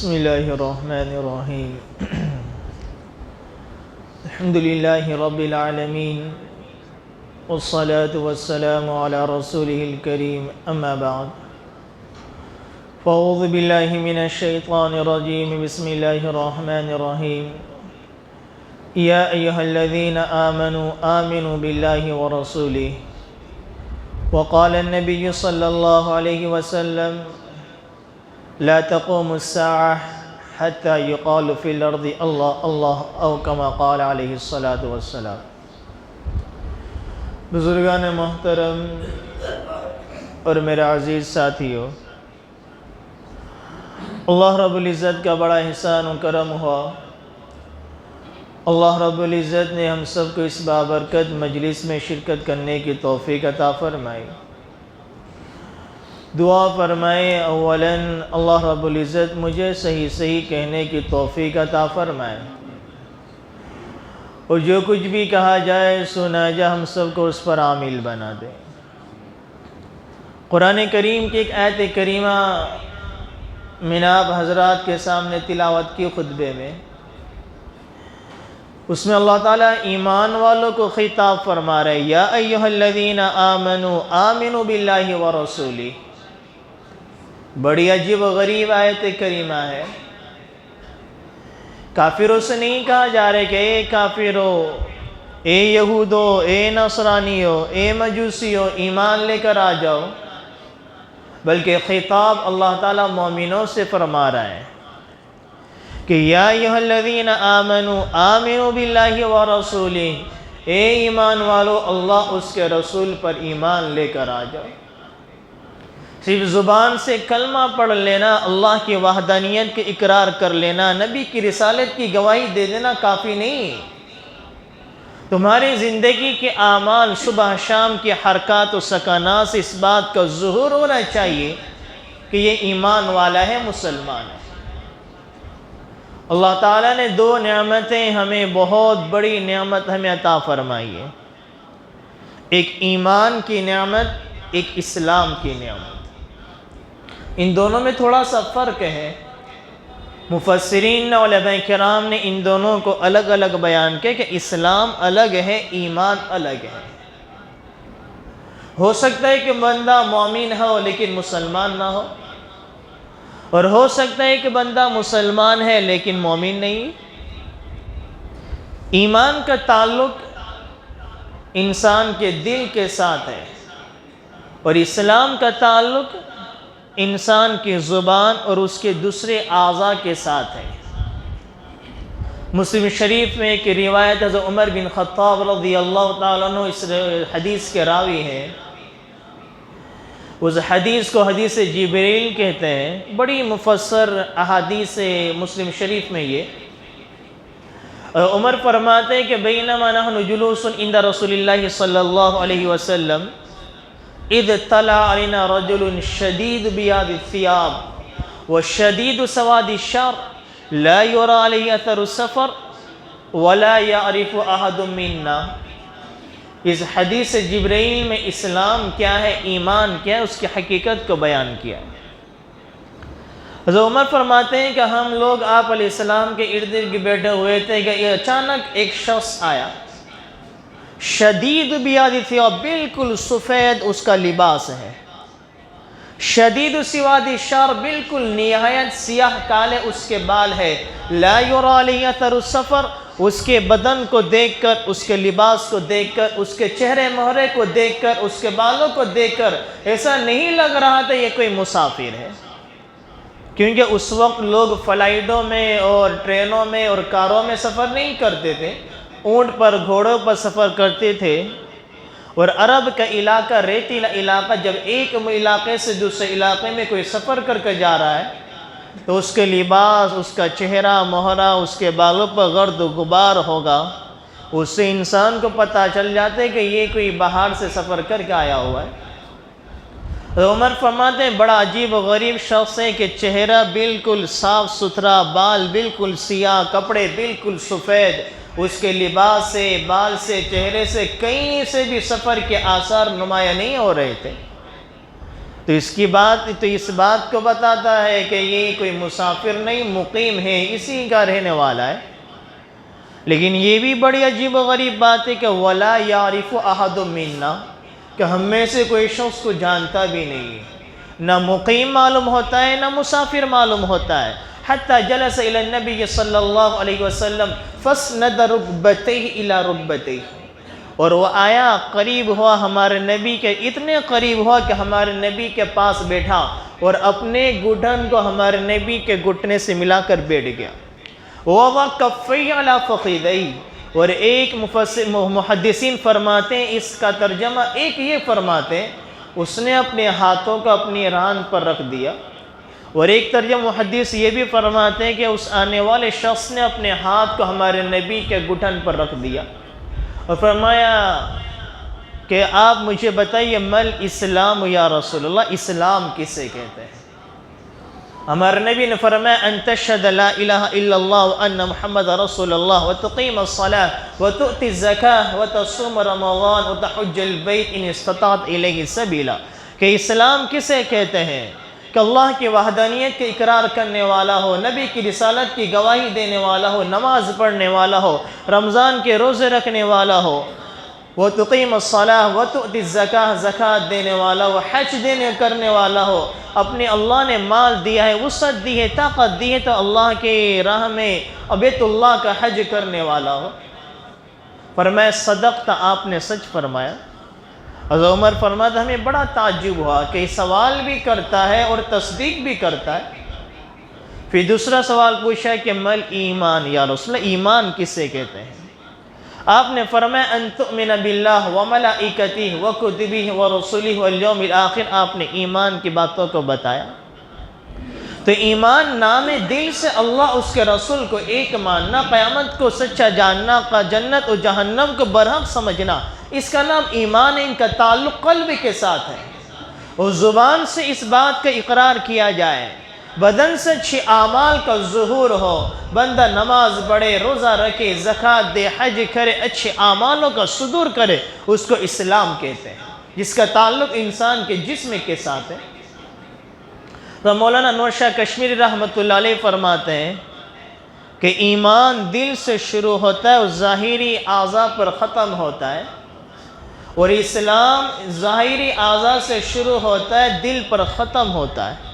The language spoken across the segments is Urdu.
بسم اللہ الرحمن الرحیم الحمد للہ رب العالمین والصلاة والسلام علی رسولہ الکریم اما بعد فاعوذ باللہ من الشیطان الرجیم بسم اللہ الرحمن الرحیم یا ایہا الذین آمنوا آمنوا باللہ ورسولہ وقال النبی صلی اللہ علیہ وسلم لا تقوم الساعة حتى يقال في الأرض الله الله أو كما قال عليه الصلاة والسلام۔ بزرگان محترم اور میرے عزیز ساتھیوں، اللہ رب العزت کا بڑا احسان و کرم ہوا۔ اللہ رب العزت نے ہم سب کو اس بابرکت مجلس میں شرکت کرنے کی توفیق عطا فرمائی۔ دعا فرمائے اولاً اللہ رب العزت مجھے صحیح کہنے کی توفیق عطا فرمائے، اور جو کچھ بھی کہا جائے سنا جائے ہم سب کو اس پر عامل بنا دے۔ قرآن کریم کی ایک آیت کریمہ میں نے آپ حضرات کے سامنے تلاوت کی خطبے میں، اس میں اللہ تعالیٰ ایمان والوں کو خطاب فرما رہے یا ایہا الذین آمنوا آمنوا باللہ ورسولہ۔ بڑی عجیب و غریب آیت کریمہ ہے۔ کافروں سے نہیں کہا جا رہا کہ اے کافرو، اے یہودو، اے نصرانیو، اے مجوسیو ایمان لے کر آ جاؤ، بلکہ خطاب اللہ تعالیٰ مومنوں سے فرما رہا ہے کہ یا ایہا الذین آمنوا آمنوا باللہ ورسولہ، اے ایمان والو اللہ اس کے رسول پر ایمان لے کر آ جاؤ۔ صرف زبان سے کلمہ پڑھ لینا، اللہ کی وحدانیت کے اقرار کر لینا، نبی کی رسالت کی گواہی دے دینا کافی نہیں۔ تمہاری زندگی کے اعمال، صبح شام کی حرکات و سکنات سے اس بات کا ظہور ہونا چاہیے کہ یہ ایمان والا ہے، مسلمان ہے۔ اللہ تعالیٰ نے دو نعمتیں ہمیں، بہت بڑی نعمت ہمیں عطا فرمائی ہے، ایک ایمان کی نعمت، ایک اسلام کی نعمت۔ ان دونوں میں تھوڑا سا فرق ہے۔ مفسرین علماء کرام نے ان دونوں کو الگ الگ بیان کیا کہ اسلام الگ ہے، ایمان الگ ہے۔ ہو سکتا ہے کہ بندہ مومن ہو لیکن مسلمان نہ ہو، اور ہو سکتا ہے کہ بندہ مسلمان ہے لیکن مومن نہیں۔ ایمان کا تعلق انسان کے دل کے ساتھ ہے، اور اسلام کا تعلق انسان کی زبان اور اس کے دوسرے اعضاء کے ساتھ ہے۔ مسلم شریف میں ایک روایت حضرت عمر بن خطاب رضی اللہ تعالیٰ عنہ اس حدیث کے راوی ہیں۔ اس حدیث کو حدیث جبریل کہتے ہیں، بڑی مفسر احادیث مسلم شریف میں یہ۔ عمر فرماتے ہیں کہ بینما نحن جلوس عند رسول اللہ صلی اللہ علیہ وسلم اذ طلع علينا رجل شديد بياض الثياب وشديد سواد الشعر لا يرى عليه اثر السفر ولا يعرف احد منا۔ اس حدیث جبرائیل میں اسلام کیا ہے، ایمان کیا ہے، اس کی حقیقت کو بیان کیا۔ حضرت عمر فرماتے ہیں کہ ہم لوگ آپ علیہ السلام کے ارد گرد بیٹھے ہوئے تھے کہ اچانک ایک شخص آیا، شدید بیاض الثیاب، بالکل سفید اس کا لباس ہے، شدید سواد الشعر، بالکل نہایت سیاہ کالے اس کے بال ہے، لا یری علیہ اثر السفر، اس کے بدن کو دیکھ کر، اس کے لباس کو دیکھ کر، اس کے چہرے مہرے کو دیکھ کر، اس کے بالوں کو دیکھ کر ایسا نہیں لگ رہا تھا یہ کوئی مسافر ہے، کیونکہ اس وقت لوگ فلائٹوں میں اور ٹرینوں میں اور کاروں میں سفر نہیں کرتے تھے، اونٹ پر، گھوڑوں پر سفر کرتے تھے، اور عرب کا علاقہ ریتیلا علاقہ، جب ایک علاقے سے دوسرے علاقے میں کوئی سفر کر کے جا رہا ہے تو اس کے لباس، اس کا چہرہ مہرہ، اس کے بالوں پر گرد و غبار ہوگا، اس سے انسان کو پتہ چل جاتا ہے کہ یہ کوئی باہر سے سفر کر کے آیا ہوا ہے۔ عمر فرماتے ہیں بڑا عجیب و غریب شخص ہے کہ چہرہ بالکل صاف ستھرا، بال بالکل سیاہ، کپڑے بالکل سفید، اس کے لباس سے، بال سے، چہرے سے کہیں سے بھی سفر کے آثار نمایاں نہیں ہو رہے تھے۔ تو اس بات کو بتاتا ہے کہ یہ کوئی مسافر نہیں، مقیم ہے، اسی کا رہنے والا ہے۔ لیکن یہ بھی بڑی عجیب و غریب بات ہے کہ وَلَا يَعْرِفُ أَحَدٌ مِّنَّا، کہ ہم میں سے کوئی شخص کو جانتا بھی نہیں ہے، نہ مقیم معلوم ہوتا ہے نہ مسافر معلوم ہوتا ہے۔ حتی جلس الی النبی صلی اللہ علیہ وسلم فَاسْنَدَ رُكْبَتَيْهِ إِلَى رُكْبَتَيْهِ، اور وہ آیا، قریب ہوا ہمارے نبی کے، اتنے قریب ہوا کہ ہمارے نبی کے پاس بیٹھا اور اپنے گھٹن کو ہمارے نبی کے گھٹنے سے ملا کر بیٹھ گیا۔ وَوَضَعَ كَفَّيْهِ عَلَى فَخِذَيْهِ، اور ایک محدثین فرماتے ہیں، اس کا ترجمہ ایک یہ فرماتے ہیں اس نے اپنے ہاتھوں کو اپنی ران پر رکھ دیا، اور ایک ترجمہ محدث یہ بھی فرماتے ہیں کہ اس آنے والے شخص نے اپنے ہاتھ کو ہمارے نبی کے گھٹن پر رکھ دیا اور فرمایا کہ آپ مجھے بتائیے مل اسلام یا رسول اللہ، اسلام کسے کہتے ہیں؟ ہمارے نبی نے فرمایا ان تشہد لا الہ الا اللہ وان محمد رسول اللہ وتقیم الصلاة وتؤتی الزکاة وتصوم رمضان وتحج البیت ان استطعت الیہ سبیلا، کہ اسلام کسے کہتے ہیں؟ کہ اللہ کی وحدانیت کے اقرار کرنے والا ہو، نبی کی رسالت کی گواہی دینے والا ہو، نماز پڑھنے والا ہو، رمضان کے روزے رکھنے والا ہو، وَتُقِيمَ الصَّلَاةَ وَتُؤْتِ الزَّكَاةَ زکوٰۃ دینے والا ہو، حج کرنے والا ہو، اپنے اللہ نے مال دیا ہے، وسعت دی ہے، طاقت دی ہے تو اللہ کی راہ میں بیت اللہ کا حج کرنے والا ہو۔ فرمایا صدقت، آپ نے سچ فرمایا۔ حضرت عمر فرماتا ہمیں بڑا تعجب ہوا کہ سوال بھی کرتا ہے اور تصدیق بھی کرتا ہے۔ پھر دوسرا سوال پوچھا کہ مل ایمان یا رسول اللہ، ایمان کسے کہتے ہیں؟ آپ نے فرمایا ان تؤمن باللہ وملائکتہ وکتبہ ورسلہ والیوم الآخر، آپ نے ایمان کی باتوں کو بتایا۔ تو ایمان نام دل سے اللہ اس کے رسول کو ایک ماننا، قیامت کو سچا جاننا، جنت و جہنم کو برحق سمجھنا، اس کا نام ایمان ہے۔ ان کا تعلق قلب کے ساتھ ہے، اور زبان سے اس بات کا اقرار کیا جائے، بدن سے اچھے اعمال کا ظہور ہو، بندہ نماز پڑھے، روزہ رکھے، زکوٰۃ دے، حج کرے، اچھے اعمالوں کا صدور کرے، اس کو اسلام کہتے ہیں، جس کا تعلق انسان کے جسم کے ساتھ ہے۔ تو مولانا نور شاہ کشمیری رحمۃ اللہ علیہ فرماتے ہیں کہ ایمان دل سے شروع ہوتا ہے اور ظاہری اعضاء پر ختم ہوتا ہے، اور اسلام ظاہری اعضاء سے شروع ہوتا ہے، دل پر ختم ہوتا ہے۔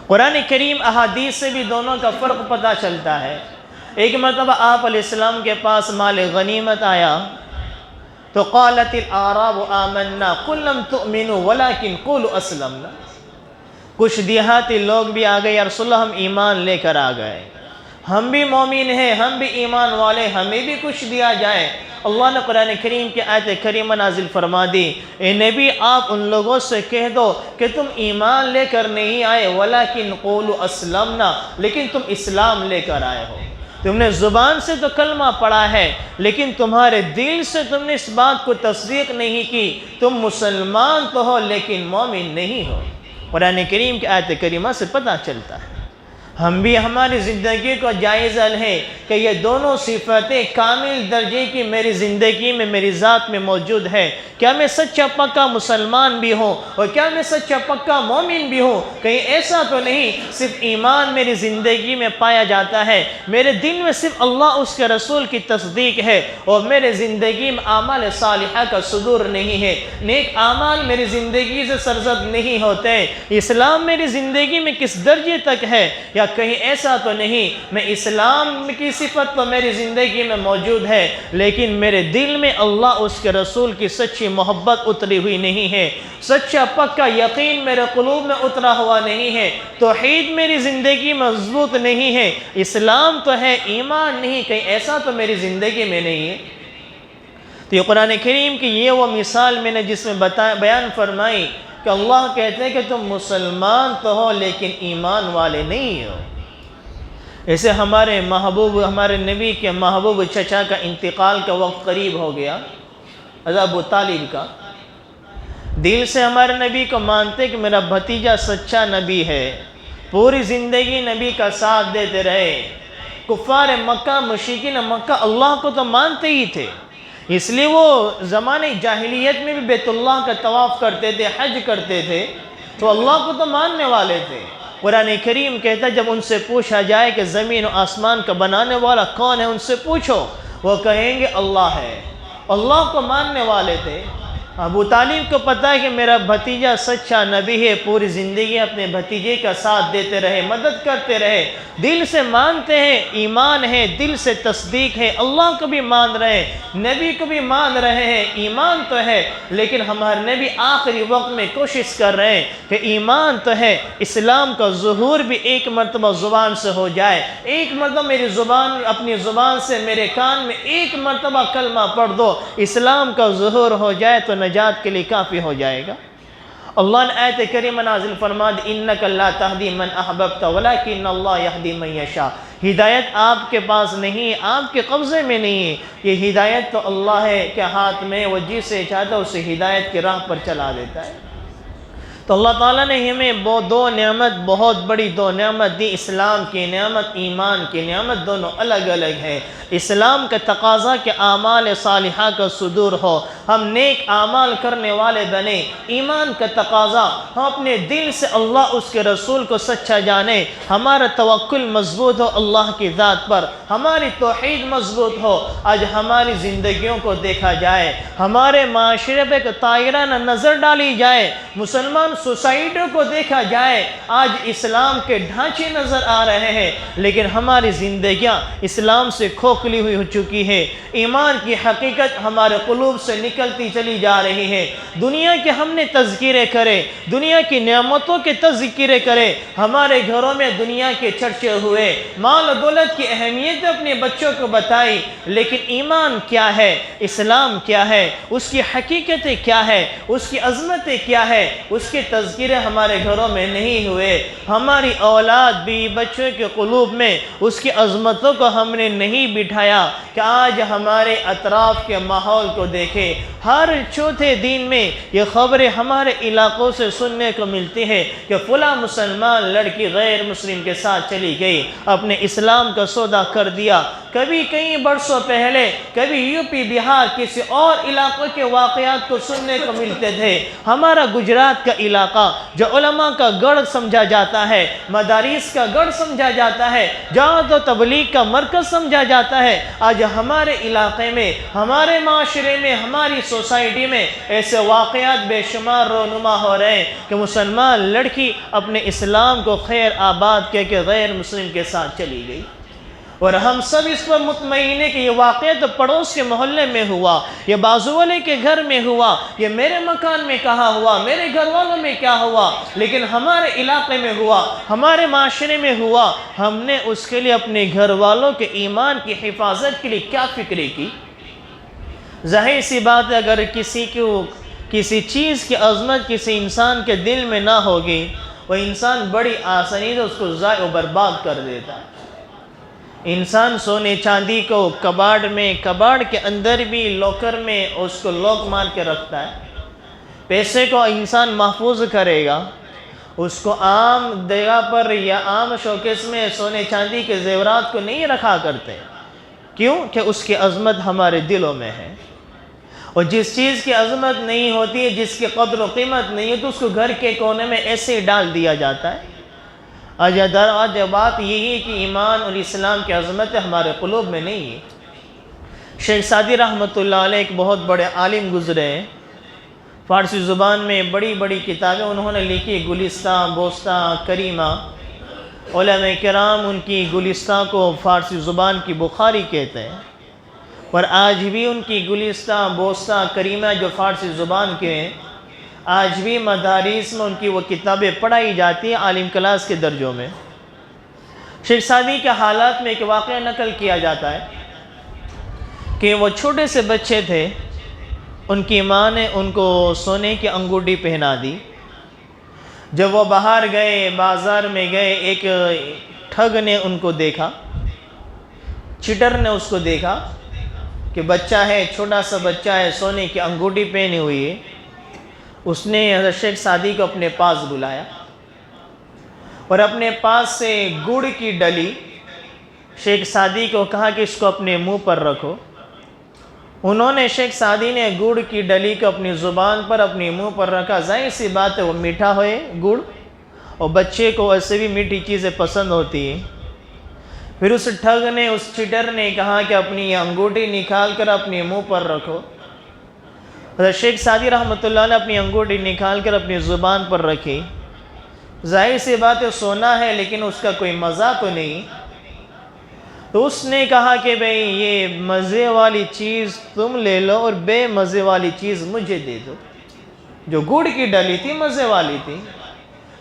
قرآن کریم احادیث سے بھی دونوں کا فرق پتہ چلتا ہے۔ ایک مرتبہ آپ علیہ السلام کے پاس مال غنیمت آیا تو قالت الاعراب آمنا قل لم تؤمنوا ولكن قولوا اسلمنا، کچھ دیہاتی لوگ بھی آ گئے، یا رسول اللہ ہم ایمان لے کر آ گئے، ہم بھی مومن ہیں، ہم بھی ایمان والے، ہمیں بھی کچھ دیا جائے۔ اللہ نے قرآن کریم کی آیت کریمہ نازل فرما دی، اے نبی آپ ان لوگوں سے کہہ دو کہ تم ایمان لے کر نہیں آئے، ولیکن قولوا اسلمنا، لیکن تم اسلام لے کر آئے ہو۔ تم نے زبان سے تو کلمہ پڑھا ہے، لیکن تمہارے دل سے تم نے اس بات کو تصدیق نہیں کی، تم مسلمان تو ہو لیکن مومن نہیں ہو۔ قرآن کریم کی آیت کریمہ سے پتہ چلتا ہے۔ ہم بھی ہماری زندگی کو جائزہ لیں کہ یہ دونوں صفتیں کامل درجے کی میری زندگی میں، میری ذات میں موجود ہے۔ کیا میں سچا پکا مسلمان بھی ہوں اور کیا میں سچا پکا مومن بھی ہوں؟ کہیں ایسا تو نہیں صرف ایمان میری زندگی میں پایا جاتا ہے، میرے دل میں صرف اللہ اس کے رسول کی تصدیق ہے اور میرے زندگی میں اعمال صالحہ کا صدور نہیں ہے، نیک اعمال میری زندگی سے سرزد نہیں ہوتے۔ اسلام میری زندگی میں کس درجے تک ہے؟ یا کہیں ایسا تو نہیں میں اسلام کی صفت تو میری زندگی میں موجود ہے، لیکن میرے دل میں اللہ اس کے رسول کی سچی محبت اتری ہوئی نہیں ہے، سچا پکا یقین میرے قلوب میں اترا ہوا نہیں ہے، توحید میری زندگی میں مضبوط نہیں ہے، اسلام تو ہے ایمان نہیں، کہیں ایسا تو میری زندگی میں نہیں ہے۔ تو یہ قرآن کریم کی یہ وہ مثال میں نے جس میں بیان فرمائی کہ اللہ کہتے ہیں کہ تم مسلمان تو ہو لیکن ایمان والے نہیں ہو۔ ایسے ہمارے محبوب، ہمارے نبی کے محبوب چچا کا انتقال کا وقت قریب ہو گیا، حضرت ابو طالب کا۔ دل سے ہمارے نبی کو مانتے کہ میرا بھتیجا سچا نبی ہے، پوری زندگی نبی کا ساتھ دیتے رہے۔ کفار مکہ، مشرکین مکہ اللہ کو تو مانتے ہی تھے، اس لیے وہ زمانے جاہلیت میں بھی بیت اللہ کا طواف کرتے تھے، حج کرتے تھے، تو اللہ کو تو ماننے والے تھے۔ قرآن کریم کہتا ہے جب ان سے پوچھا جائے کہ زمین و آسمان کا بنانے والا کون ہے، ان سے پوچھو، وہ کہیں گے اللہ ہے۔ اللہ کو ماننے والے تھے۔ ابو طالب کو پتہ ہے کہ میرا بھتیجا سچا نبی ہے، پوری زندگی اپنے بھتیجے کا ساتھ دیتے رہے، مدد کرتے رہے، دل سے مانتے ہیں، ایمان ہے، دل سے تصدیق ہے، اللہ کو بھی مان رہے ہیں، نبی کو بھی مان رہے ہیں، ایمان تو ہے، لیکن ہمارے نبی آخری وقت میں کوشش کر رہے ہیں کہ ایمان تو ہے، اسلام کا ظہور بھی ایک مرتبہ زبان سے ہو جائے، ایک مرتبہ میری زبان، اپنی زبان سے میرے کان میں ایک مرتبہ کلمہ پڑھ دو، اسلام کا ظہور ہو جائے تو نجات کے لیے کافی ہو جائے گا۔ اللہ نے آیت کریمہ نازل فرما دی انک لا تہدی من احببت ولکن اللہ یہدی من یشاء۔ ہدایت آپ کے پاس نہیں، آپ کے قبضے میں نہیں ہے، یہ ہدایت تو اللہ کے ہاتھ میں، وہ جسے چاہتا ہے اسے ہدایت کی راہ پر چلا دیتا ہے۔ تو اللہ تعالیٰ نے ہمیں دو نعمت، بہت بڑی دو نعمت دی، اسلام کی نعمت، ایمان کی نعمت، دونوں الگ الگ ہے۔ اسلام کا تقاضا کہ اعمال صالحہ کا صدور ہو، ہم نیک اعمال کرنے والے بنے۔ ایمان کا تقاضا ہم اپنے دل سے اللہ اس کے رسول کو سچا جانیں، ہمارا توکل مضبوط ہو اللہ کی ذات پر، ہماری توحید مضبوط ہو۔ آج ہماری زندگیوں کو دیکھا جائے، ہمارے معاشرے پہ طائرانہ نظر ڈالی جائے، مسلمان سوسائٹیوں کو دیکھا جائے، آج اسلام کے ڈھانچے نظر آ رہے ہیں، لیکن ہماری زندگیاں اسلام سے کھوکھلی ہوئی ہو چکی ہے۔ ایمان کی حقیقت ہمارے قلوب سے نکلتی چلی جا رہی ہے۔ دنیا کے ہم نے تذکرے کرے، دنیا کی نعمتوں کے تذکرے کرے، ہمارے گھروں میں دنیا کے چرچے ہوئے، مال و دولت کی اہمیت اپنے بچوں کو بتائی، لیکن ایمان کیا ہے، اسلام کیا ہے، اس کی حقیقتیں کیا ہے، اس کی عظمتیں کیا ہے، اس کے تذکرے ہمارے گھروں میں نہیں ہوئے۔ ہماری اولاد بھی بچوں کے قلوب میں اس کی عظمتوں کو ہم نے نہیں بٹھایا کہ آج ہمارے اطراف کے ماحول کو دیکھیں، ہر چوتھے دن میں یہ خبریں ہمارے علاقوں سے سننے کو ملتی ہے کہ فلاں مسلمان لڑکی غیر مسلم کے ساتھ چلی گئی، اپنے اسلام کا سودا کر دیا۔ کبھی کئی برسوں پہلے کبھی یو پی بہار کسی اور علاقوں کے واقعات کو سننے کو ملتے تھے۔ ہمارا گجرات کا علاقہ جو علماء کا گڑھ سمجھا جاتا ہے، مدارس کا گڑھ سمجھا جاتا ہے، جہاں تبلیغ کا مرکز سمجھا جاتا ہے، آج ہمارے علاقے میں، ہمارے معاشرے میں، ہماری سوسائٹی میں ایسے واقعات بے شمار رونما ہو رہے ہیں کہ مسلمان لڑکی اپنے اسلام کو خیر آباد کہہ کے غیر مسلم کے ساتھ چلی گئی، اور ہم سب اس پر مطمئن ہیں کہ یہ واقعہ تو پڑوس کے محلے میں ہوا، یہ بازو والے کے گھر میں ہوا، یہ میرے مکان میں کہاں ہوا، میرے گھر والوں میں کیا ہوا، لیکن ہمارے علاقے میں ہوا، ہمارے معاشرے میں ہوا۔ ہم نے اس کے لیے اپنے گھر والوں کے ایمان کی حفاظت کے لیے کیا فکری کی؟ ظاہر سی بات ہے اگر کسی چیز کی عظمت کسی انسان کے دل میں نہ ہوگی، وہ انسان بڑی آسانی سے اس کو ضائع و برباد کر دیتا ہے۔ انسان سونے چاندی کو کباڑ کے اندر بھی لوکر میں اس کو لوک مار کے رکھتا ہے۔ پیسے کو انسان محفوظ کرے گا، اس کو عام جگہ پر یا عام شوکیس میں سونے چاندی کے زیورات کو نہیں رکھا کرتے، کیوں کہ اس کی عظمت ہمارے دلوں میں ہے۔ اور جس چیز کی عظمت نہیں ہوتی ہے، جس کی قدر و قیمت نہیں ہے، تو اس کو گھر کے کونے میں ایسے ڈال دیا جاتا ہے۔ آج بات یہی ہے کہ ایمان اور اسلام کی عظمت ہمارے قلوب میں نہیں ہے۔ شیخ سعدی رحمۃ اللہ علیہ ایک بہت بڑے عالم گزرے ہیں، فارسی زبان میں بڑی بڑی کتابیں انہوں نے لکھی، گلستان، بوستان، کریمہ۔ علماء کرام ان کی گلستان کو فارسی زبان کی بخاری کہتے ہیں، اور آج بھی ان کی گلستان، بوستان، کریمہ جو فارسی زبان کے ہیں، آج بھی مدارس میں ان کی وہ کتابیں پڑھائی جاتی ہیں عالم کلاس کے درجوں میں۔ شیخ سعدی کے حالات میں ایک واقعہ نقل کیا جاتا ہے کہ وہ چھوٹے سے بچے تھے، ان کی ماں نے ان کو سونے کی انگوٹھی پہنا دی۔ جب وہ باہر گئے، بازار میں گئے، ایک ٹھگ نے ان کو دیکھا، چٹر نے اس کو دیکھا کہ بچہ ہے، چھوٹا سا بچہ ہے، سونے کی انگوٹھی پہنی ہوئی ہے۔ اس نے حضرت شیخ سعدی کو اپنے پاس بلایا اور اپنے پاس سے گڑ کی ڈلی شیخ سعدی کو کہا کہ اس کو اپنے منہ پر رکھو۔ انہوں نے شیخ سعدی نے گڑ کی ڈلی کو اپنی زبان پر اپنی منہ پر رکھا، ظاہر سی بات ہے وہ میٹھا ہوئے گڑ، اور بچے کو ایسے بھی میٹھی چیزیں پسند ہوتی ہیں۔ پھر اس ٹھگ نے، اس چٹر نے کہا کہ اپنی یہ انگوٹھی نکال کر اپنی منہ پر رکھو۔ حضرت شیخ سعدی رحمۃ اللہ نے اپنی انگوٹھی نکال کر اپنی زبان پر رکھی۔ ظاہر سی بات ہے سونا ہے لیکن اس کا کوئی مزہ تو نہیں، تو اس نے کہا کہ بھئی یہ مزے والی چیز تم لے لو اور بے مزے والی چیز مجھے دے دو۔ جو گڑ کی ڈلی تھی مزے والی تھی،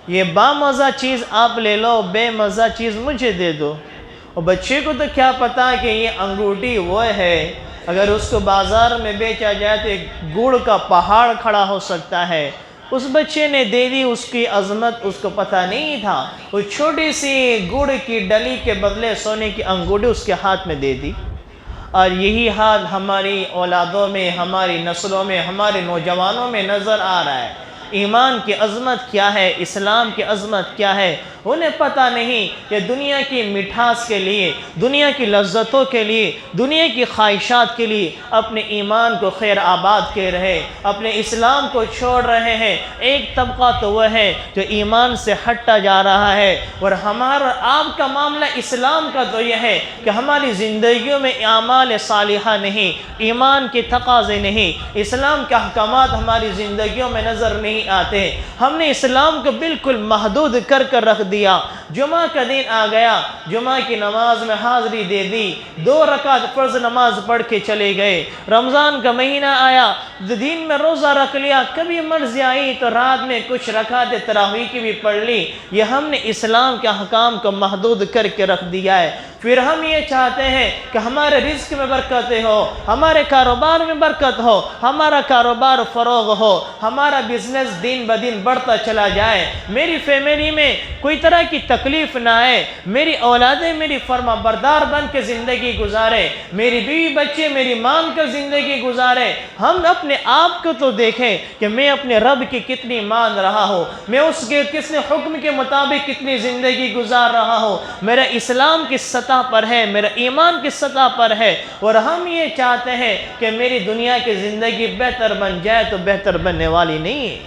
یہ با مزہ چیز آپ لے لو، بے مزہ چیز مجھے دے دو۔ اور بچے کو تو کیا پتا کہ یہ انگوٹھی وہ ہے، اگر اس کو بازار میں بیچا جائے تو ایک گڑ کا پہاڑ کھڑا ہو سکتا ہے۔ اس بچے نے دے دی، اس کی عظمت اس کو پتہ نہیں تھا، وہ چھوٹی سی گڑ کی ڈلی کے بدلے سونے کی انگوٹھی اس کے ہاتھ میں دے دی۔ اور یہی حال ہماری اولادوں میں، ہماری نسلوں میں، ہمارے نوجوانوں میں نظر آ رہا ہے۔ ایمان کی عظمت کیا ہے، اسلام کی عظمت کیا ہے، انہیں پتہ نہیں کہ دنیا کی مٹھاس کے لیے، دنیا کی لذتوں کے لیے، دنیا کی خواہشات کے لیے اپنے ایمان کو خیر آباد کہہ رہے، اپنے اسلام کو چھوڑ رہے ہیں۔ ایک طبقہ تو وہ ہے جو ایمان سے ہٹتا جا رہا ہے، اور ہمارا آپ کا معاملہ اسلام کا تو یہ ہے کہ ہماری زندگیوں میں اعمال صالحہ نہیں، ایمان کے تقاضے نہیں، اسلام کے احکامات ہماری زندگیوں میں نظر نہیں آتے۔ ہم نے اسلام کو بالکل محدود کر رکھ دیا۔ جمعہ کا دن آ گیا، جمعہ کی نماز میں حاضری دے دی، 2 رکعت فرض نماز پڑھ کے چلے گئے۔ رمضان کا مہینہ آیا، دن میں روزہ رکھ لیا، کبھی مرضی آئی تو رات میں کچھ رکعت تراویح کی بھی پڑھ لی۔ یہ ہم نے اسلام کے احکام کو محدود کر کے رکھ دیا ہے۔ پھر ہم یہ چاہتے ہیں کہ ہمارے رزق میں برکتیں ہو، ہمارے کاروبار میں برکت ہو، ہمارا کاروبار فروغ ہو، ہمارا بزنس دن بدن بڑھتا چلا جائے، میری فیملی میں کوئی طرح کی تکلیف نہ آئے، میری اولادیں میری فرما بردار بن کے زندگی گزارے، میری بیوی بچے میری مان کر زندگی گزارے۔ ہم اپنے آپ کو تو دیکھیں کہ میں اپنے رب کی کتنی مان رہا ہوں، میں اس کے کس نے حکم کے مطابق کتنی زندگی گزار رہا ہوں، میرا اسلام کس سطح پر ہے، میرا ایمان کس سطح پر ہے۔ اور ہم یہ چاہتے ہیں کہ میری دنیا کی زندگی بہتر بن جائے تو بہتر بننے والی نہیں ہے۔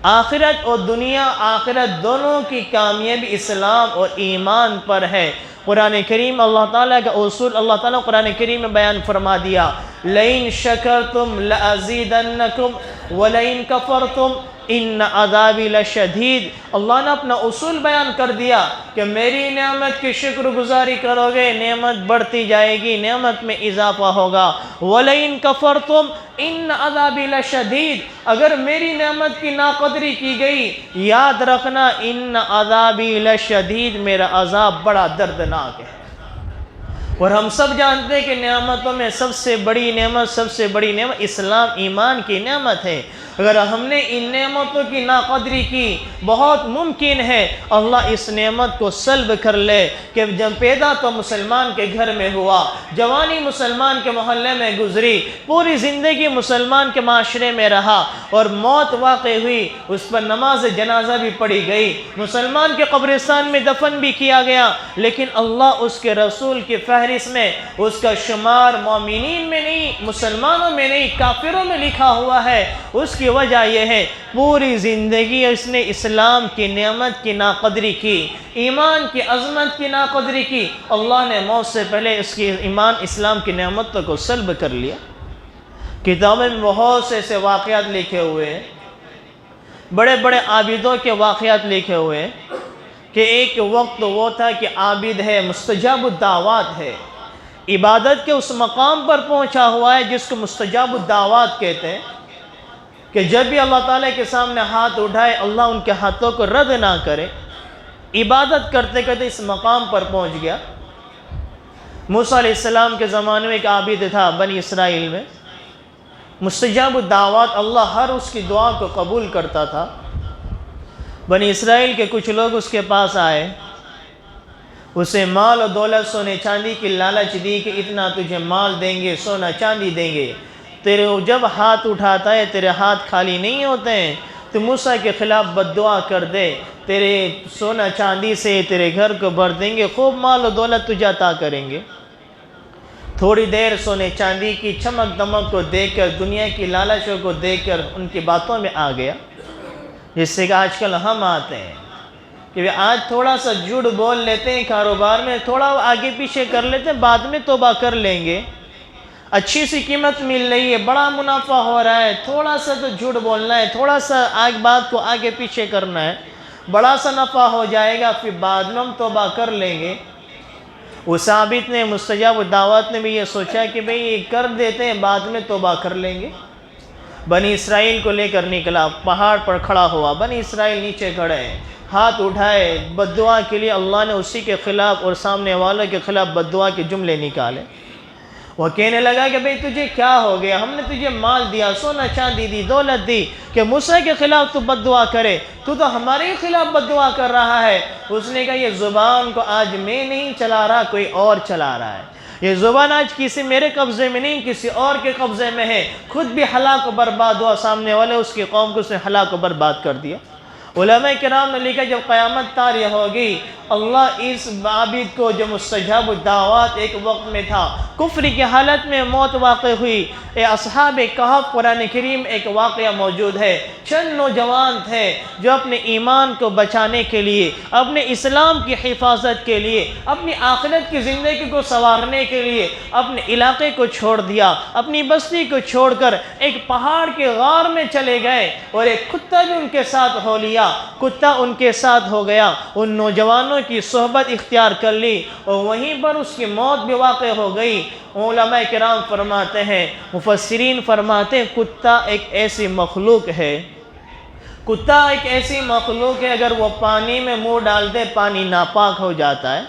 آخرت اور دنیا، آخرت دونوں کی کامیابی اسلام اور ایمان پر ہے۔ قرآن کریم اللہ تعالیٰ کا اصول اللہ تعالیٰ قرآن کریم میں بیان فرما دیا، لَإِن شَكَرْتُمْ لَأَزِيدَنَّكُمْ وَلَإِن كَفَرْتُمْ ان عذابی لشدید۔ اللہ نے اپنا اصول بیان کر دیا کہ میری نعمت کی شکر گزاری کرو گے، نعمت بڑھتی جائے گی، نعمت میں اضافہ ہوگا۔ وَلَئِن كَفَرْتُمْ ان عذابی لشدید، اگر میری نعمت کی ناقدری کی گئی، یاد رکھنا ان عذابی لشدید، میرا عذاب بڑا دردناک ہے۔ اور ہم سب جانتے ہیں کہ نعمتوں میں سب سے بڑی نعمت اسلام ایمان کی نعمت ہے۔ اگر ہم نے ان نعمتوں کی ناقدری کی، بہت ممکن ہے اللہ اس نعمت کو سلب کر لے کہ جب پیدا تو مسلمان کے گھر میں ہوا، جوانی مسلمان کے محلے میں گزری، پوری زندگی مسلمان کے معاشرے میں رہا، اور موت واقع ہوئی، اس پر نماز جنازہ بھی پڑھی گئی، مسلمان کے قبرستان میں دفن بھی کیا گیا، لیکن اللہ اس کے رسول کی فہرست میں اس کا شمار مومنین میں نہیں، مسلمانوں میں نہیں، کافروں میں لکھا ہوا ہے۔ اس کی وجہ یہ ہے پوری زندگی اس نے اسلام کی نعمت کی ناقدری کی، ایمان کی عظمت کی ناقدری کی، اللہ نے موت سے پہلے اس کی ایمان اسلام کی نعمتوں کو سلب کر لیا۔ کتابوں میں بہت سے ایسے واقعات لکھے ہوئے ہیں، بڑے بڑے عابدوں کے واقعات لکھے ہوئے ہیں کہ ایک وقت وہ تھا کہ عابد ہے، مستجاب الدعوات ہے، عبادت کے اس مقام پر پہنچا ہوا ہے جس کو مستجاب الدعوات کہتے ہیں، کہ جب بھی اللہ تعالیٰ کے سامنے ہاتھ اٹھائے اللہ ان کے ہاتھوں کو رد نہ کرے، عبادت کرتے کرتے اس مقام پر پہنچ گیا۔ موسیٰ علیہ السلام کے زمانے میں ایک عابد تھا بنی اسرائیل میں، مستجاب الدعوات، اللہ ہر اس کی دعا کو قبول کرتا تھا۔ بنی اسرائیل کے کچھ لوگ اس کے پاس آئے، اسے مال و دولت سونے چاندی کی لالچ دی کہ اتنا تجھے مال دیں گے، سونا چاندی دیں گے، تیرے جب ہاتھ اٹھاتا ہے تیرے ہاتھ خالی نہیں ہوتے ہیں، تو موسیٰ کے خلاف بد دعا کر دے، تیرے سونا چاندی سے تیرے گھر کو بھر دیں گے، خوب مال و دولت تجھے عطا کریں گے۔ تھوڑی دیر سونے چاندی کی چمک دمک کو دیکھ کر، دنیا کی لالچوں کو دیکھ کر ان کی باتوں میں آ گیا، جس سے کہ آج کل ہم آتے ہیں کہ آج تھوڑا سا جھوٹ بول لیتے ہیں کاروبار میں، تھوڑا آگے پیچھے کر لیتے ہیں، بعد میں توبہ کر لیں گے، اچھی سی قیمت مل رہی ہے، بڑا منافع ہو رہا ہے، تھوڑا سا تو جھوٹ بولنا ہے، تھوڑا سا بات کو آگے پیچھے کرنا ہے، بڑا سا نفع ہو جائے گا، پھر بعد میں ہم توبہ کر لیں گے۔ وہ ثابت نے، مستجاب الدعوات نے بھی یہ سوچا کہ بھئی یہ کر دیتے ہیں، بعد میں توبہ کر لیں گے۔ بنی اسرائیل کو لے کر نکلا، پہاڑ پر کھڑا ہوا، بنی اسرائیل نیچے کھڑے ہیں، ہاتھ اٹھائے بد دعا کے لیے، اللہ نے اسی کے خلاف اور سامنے والوں کے خلاف بد دعا کے جملے نکالے۔ وہ کہنے لگا کہ بھئی تجھے کیا ہو گیا، ہم نے تجھے مال دیا، سونا چاندی دی، دولت دی کہ موسیٰ کے خلاف تو بد دعا کرے، تو ہمارے ہی خلاف بد دعا کر رہا ہے۔ اس نے کہا یہ زبان کو آج میں نہیں چلا رہا، کوئی اور چلا رہا ہے، یہ زبان آج کسی میرے قبضے میں نہیں، کسی اور کے قبضے میں ہے، خود بھی ہلاک و برباد ہوا، سامنے والے اس کی قوم کو اس نے ہلاک و برباد کر دیا۔ علماء کرام نے لکھا جب قیامت طاری ہوگی، اللہ اس عابد کو جو مستجاب الدعوات ایک وقت میں تھا، کفر کی حالت میں موت واقع ہوئی۔ اصحاب کہف قرآن کریم ایک واقعہ موجود ہے، چند نوجوان تھے جو اپنے ایمان کو بچانے کے لیے، اپنے اسلام کی حفاظت کے لیے، اپنی آخرت کی زندگی کو سنوارنے کے لیے اپنے علاقے کو چھوڑ دیا، اپنی بستی کو چھوڑ کر ایک پہاڑ کے غار میں چلے گئے، اور ایک کتا بھی ان کے ساتھ ہو لیا، کتا ان کے ساتھ ہو گیا، ان نوجوانوں کی صحبت اختیار کر لی، اور وہیں پر اس کی موت بھی واقع ہو گئی۔ علماء کرام فرماتے ہیں، مفسرین فرماتے ہیں، کتا ایک ایسی مخلوق ہے، کتا ایک ایسی مخلوق ہے اگر وہ پانی میں منہ ڈال دے پانی ناپاک ہو جاتا ہے،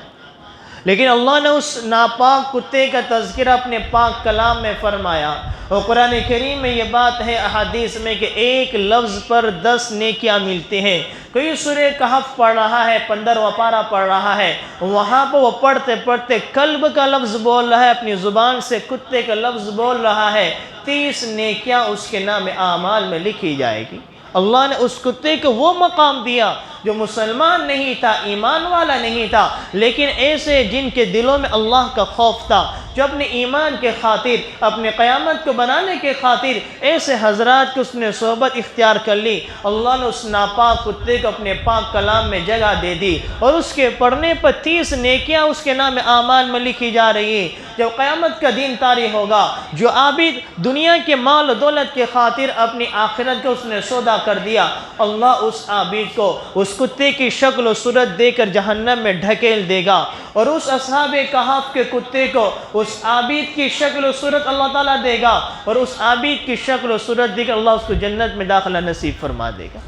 لیکن اللہ نے اس ناپاک کتے کا تذکرہ اپنے پاک کلام میں فرمایا، اور قرآن کریم میں یہ بات ہے، احادیث میں، کہ ایک لفظ پر 10 نیکیاں ملتے ہیں۔ کوئی سورہ کہف پڑھ رہا ہے، 15واں پارہ پڑھ رہا ہے، وہاں پہ وہ پڑھتے پڑھتے کلب کا لفظ بول رہا ہے، اپنی زبان سے کتے کا لفظ بول رہا ہے، 30 نیکیاں اس کے نام اعمال میں لکھی جائے گی۔ اللہ نے اس کتے کو وہ مقام دیا جو مسلمان نہیں تھا، ایمان والا نہیں تھا، لیکن ایسے جن کے دلوں میں اللہ کا خوف تھا، جو اپنے ایمان کے خاطر، اپنے قیامت کو بنانے کے خاطر ایسے حضرات کو اس نے صحبت اختیار کر لی، اللہ نے اس ناپاک کتے کو اپنے پاک کلام میں جگہ دے دی، اور اس کے پڑھنے پر 30 نیکیاں اس کے نام اعمال میں لکھی جا رہی ہیں۔ جب قیامت کا دن طاری ہوگا، جو عابد دنیا کے مال و دولت کے خاطر اپنی آخرت کو اس نے سودا کر دیا، اللہ اس عابد کو اس کتے کی شکل و صورت دے کر جہنم میں ڈھکیل دے گا، اور اس اصحاب کہف کے کتے کو اس عابد کی شکل و صورت اللہ تعالیٰ دے گا، اور اس عابد کی شکل و صورت دے کر اللہ اس کو جنت میں داخلہ نصیب فرما دے گا۔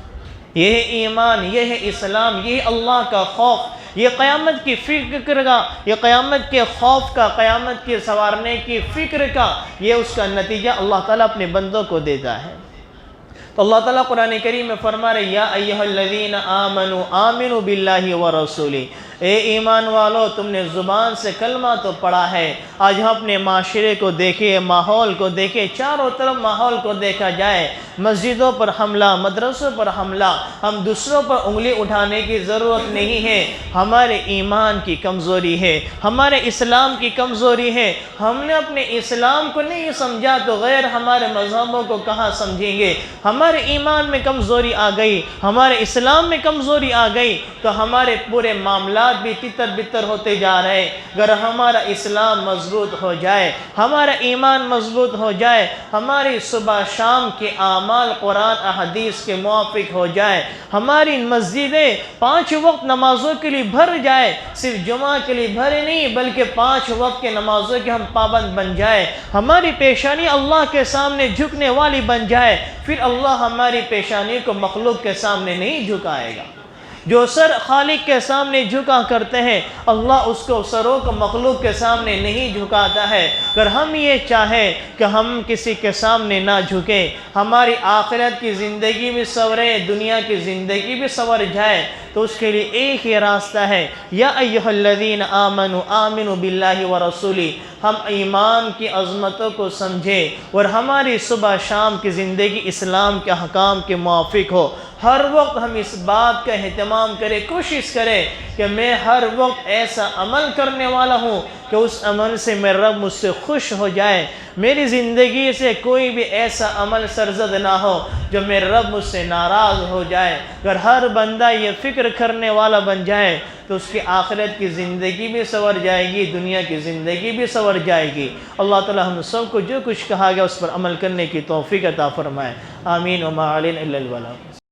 یہ ہے ایمان، یہ ہے اسلام، یہ ہے اللہ کا خوف، یہ قیامت کی فکر کا، یہ قیامت کے خوف کا، قیامت کے سنوارنے کی فکر کا، یہ اس کا نتیجہ اللہ تعالیٰ اپنے بندوں کو دیتا ہے۔ تو اللہ تعالیٰ قرآن کریم میں فرما رہے، یا ایہا الذین آمنوا آمنوا باللہ ورسولہ، اے ایمان والو تم نے زبان سے کلمہ تو پڑھا ہے۔ آج ہم اپنے معاشرے کو دیکھیں، ماحول کو دیکھیں، چاروں طرف ماحول کو دیکھا جائے، مسجدوں پر حملہ، مدرسوں پر حملہ، ہم دوسروں پر انگلی اٹھانے کی ضرورت نہیں ہے، ہمارے ایمان کی کمزوری ہے، ہمارے اسلام کی کمزوری ہے، ہم نے اپنے اسلام کو نہیں سمجھا تو غیر ہمارے مذہبوں کو کہاں سمجھیں گے۔ ہمارے ایمان میں کمزوری آ گئی، ہمارے اسلام میں کمزوری آ گئی تو ہمارے پورے معاملات بھی تتر بتر ہوتے جا رہے ہیں۔ اگر ہمارا اسلام مضبوط ہو جائے، ہمارا ایمان مضبوط ہو جائے، ہماری صبح شام کے اعمال قرآن احادیث کے موافق ہو جائے، ہماری مسجدیں 5 وقت نمازوں کے لیے بھر جائے، صرف جمعہ کے لیے بھرے نہیں بلکہ 5 وقت کے نمازوں کے ہم پابند بن جائے، ہماری پیشانی اللہ کے سامنے جھکنے والی بن جائے، پھر اللہ ہماری پیشانی کو مخلوق کے سامنے نہیں جھکائے گا۔ جو سر خالق کے سامنے جھکا کرتے ہیں، اللہ اس کو سروں کو مخلوق کے سامنے نہیں جھکاتا ہے۔ اگر ہم یہ چاہیں کہ ہم کسی کے سامنے نہ جھکیں، ہماری آخرت کی زندگی بھی سنورے، دنیا کی زندگی بھی سنور جائے، تو اس کے لیے ایک ہی راستہ ہے، یا ایہا الذین آمنوا آمنوا باللہ ورسولہ، ہم ایمان کی عظمتوں کو سمجھیں اور ہماری صبح شام کی زندگی اسلام کے احکام کے موافق ہو، ہر وقت ہم اس بات کا اہتمام کریں، کوشش کریں کہ میں ہر وقت ایسا عمل کرنے والا ہوں کہ اس عمل سے میرا رب مجھ سے خوش ہو جائے، میری زندگی سے کوئی بھی ایسا عمل سرزد نہ ہو جو میرے رب مجھ سے ناراض ہو جائے۔ اگر ہر بندہ یہ فکر کرنے والا بن جائے تو اس کی آخرت کی زندگی بھی سنور جائے گی، دنیا کی زندگی بھی سنور جائے گی۔ اللہ تعالی ہم سب کو جو کچھ کہا گیا اس پر عمل کرنے کی توفیق عطا فرمائے۔ آمین وما علینا الا البلاغ۔